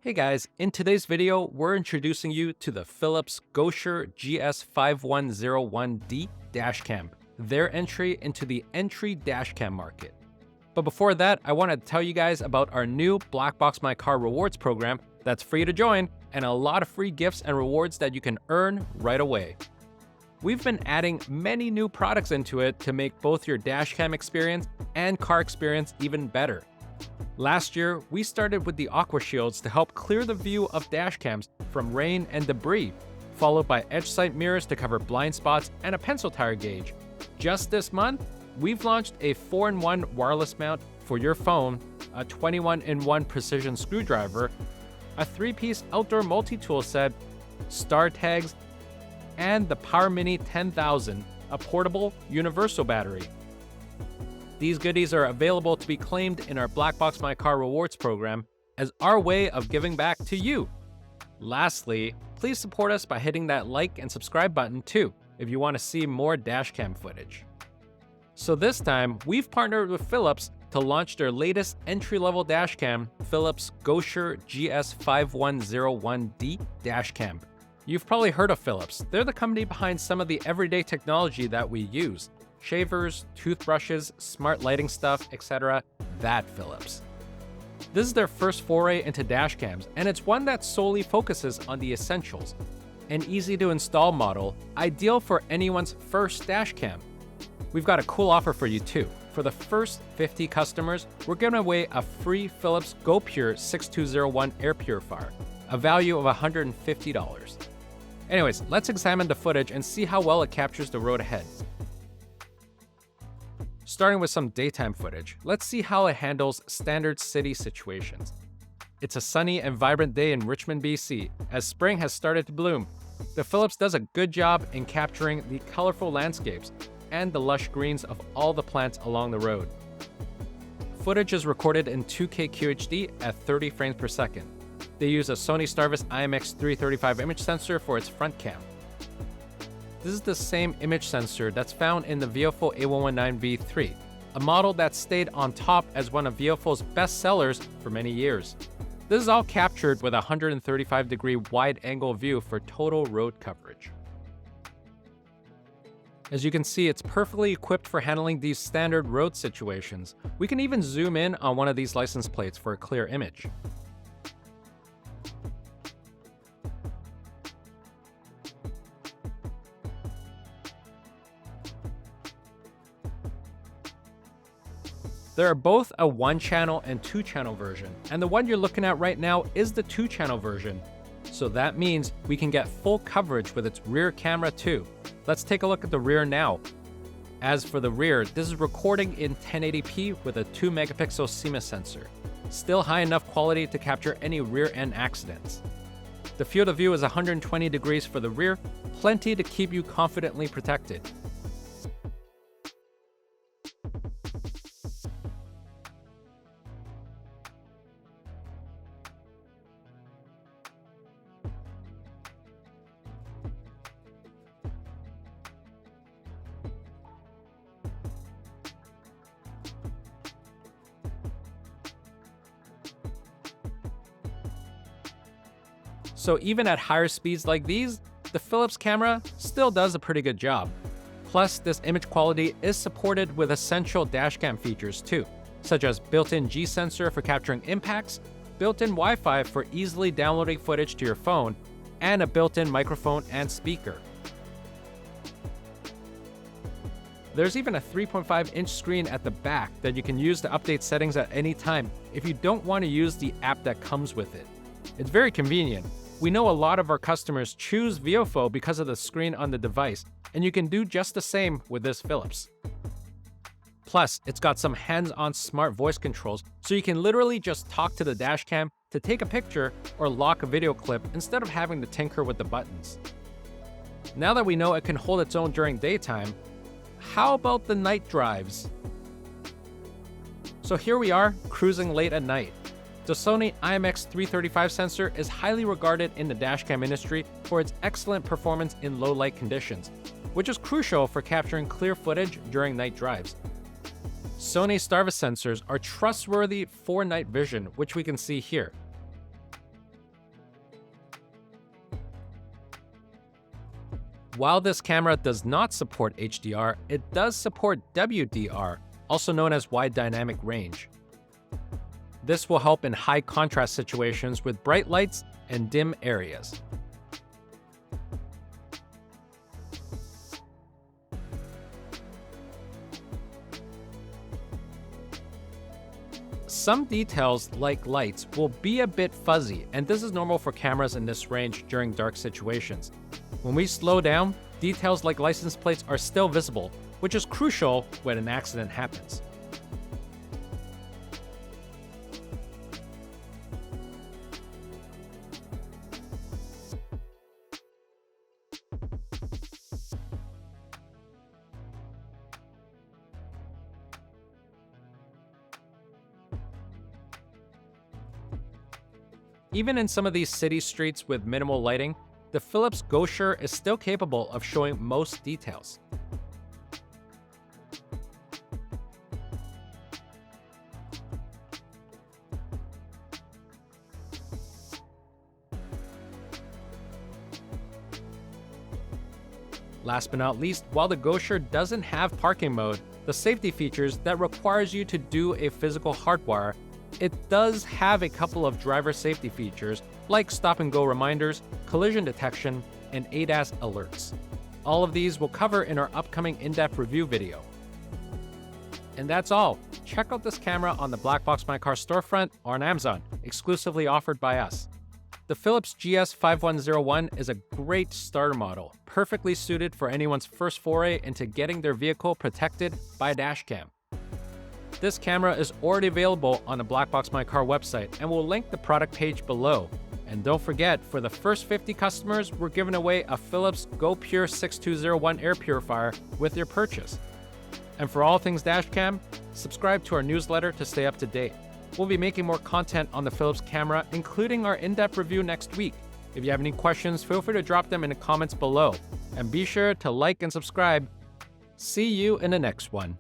Hey guys, in today's video, we're introducing you to the Philips GoSure GS5101D dashcam, their entry into the entry dashcam market. But before that, I want to tell you guys about our new BlackboxMyCar rewards program that's free to join and a lot of free gifts and rewards that you can earn right away. We've been adding many new products into it to make both your dashcam experience and car experience even better. Last year, we started with the Aqua Shields to help clear the view of dashcams from rain and debris, followed by edge sight mirrors to cover blind spots and a pencil tire gauge. Just this month, we've launched a 4-in-1 wireless mount for your phone, a 21-in-1 precision screwdriver, a 3-piece outdoor multi-tool set, star tags, and the Power Mini 10,000, a portable universal battery. These goodies are available to be claimed in our BlackboxMyCar rewards program as our way of giving back to you. Lastly, please support us by hitting that like and subscribe button too if you want to see more dashcam footage. So this time, we've partnered with Philips to launch their latest entry-level dashcam, Philips GoSure GS5101D dashcam. You've probably heard of Philips. They're the company behind some of the everyday technology that we use. Shavers, toothbrushes, smart lighting stuff, etc. That Philips. This is their first foray into dashcams, and it's one that solely focuses on the essentials. An easy-to-install model, ideal for anyone's first dashcam. We've got a cool offer for you too. For the first 50 customers, we're giving away a free Philips GoPure 6201 Air Purifier, a value of $150. Anyways, let's examine the footage and see how well it captures the road ahead. Starting with some daytime footage, let's see how it handles standard city situations. It's a sunny and vibrant day in Richmond, BC, as spring has started to bloom. The Philips does a good job in capturing the colorful landscapes and the lush greens of all the plants along the road. Footage is recorded in 2K QHD at 30 frames per second. They use a Sony Starvis IMX335 image sensor for its front cam. This is the same image sensor that's found in the Viofo A119 V3, a model that stayed on top as one of Viofo's best sellers for many years. This is all captured with a 135-degree wide-angle view for total road coverage. As you can see, it's perfectly equipped for handling these standard road situations. We can even zoom in on one of these license plates for a clear image. There are both a 1-channel and 2-channel version, and the one you're looking at right now is the 2-channel version. So that means we can get full coverage with its rear camera too. Let's take a look at the rear now. As for the rear, this is recording in 1080p with a 2-megapixel CMOS sensor. Still high enough quality to capture any rear end accidents. The field of view is 120 degrees for the rear, plenty to keep you confidently protected. So even at higher speeds like these, the Philips camera still does a pretty good job. Plus, this image quality is supported with essential dashcam features too, such as built-in G-sensor for capturing impacts, built-in Wi-Fi for easily downloading footage to your phone, and a built-in microphone and speaker. There's even a 3.5-inch screen at the back that you can use to update settings at any time if you don't want to use the app that comes with it. It's very convenient. We know a lot of our customers choose Viofo because of the screen on the device, and you can do just the same with this Philips. Plus, it's got some hands-on smart voice controls, so you can literally just talk to the dashcam to take a picture or lock a video clip instead of having to tinker with the buttons. Now that we know it can hold its own during daytime, how about the night drives? So here we are, cruising late at night. The Sony IMX335 sensor is highly regarded in the dashcam industry for its excellent performance in low light conditions, which is crucial for capturing clear footage during night drives. Sony Starvis sensors are trustworthy for night vision, which we can see here. While this camera does not support HDR, it does support WDR, also known as wide dynamic range. This will help in high contrast situations with bright lights and dim areas. Some details, like lights, will be a bit fuzzy, and this is normal for cameras in this range during dark situations. When we slow down, details like license plates are still visible, which is crucial when an accident happens. Even in some of these city streets with minimal lighting, the Philips GoSure is still capable of showing most details. Last but not least, while the GoSure doesn't have parking mode, the safety features that requires you to do a physical hardwire, it does have a couple of driver safety features like stop-and-go reminders, collision detection, and ADAS alerts. All of these we'll cover in our upcoming in-depth review video. And that's all. Check out this camera on the BlackboxMyCar storefront or on Amazon, exclusively offered by us. The Philips GS5101 is a great starter model, perfectly suited for anyone's first foray into getting their vehicle protected by a dash cam. This camera is already available on the BlackboxMyCar website, and we'll link the product page below. And don't forget, for the first 50 customers, we're giving away a Philips GoPure 6201 Air Purifier with your purchase. And for all things dashcam, subscribe to our newsletter to stay up to date. We'll be making more content on the Philips camera, including our in-depth review next week. If you have any questions, feel free to drop them in the comments below. And be sure to like and subscribe. See you in the next one.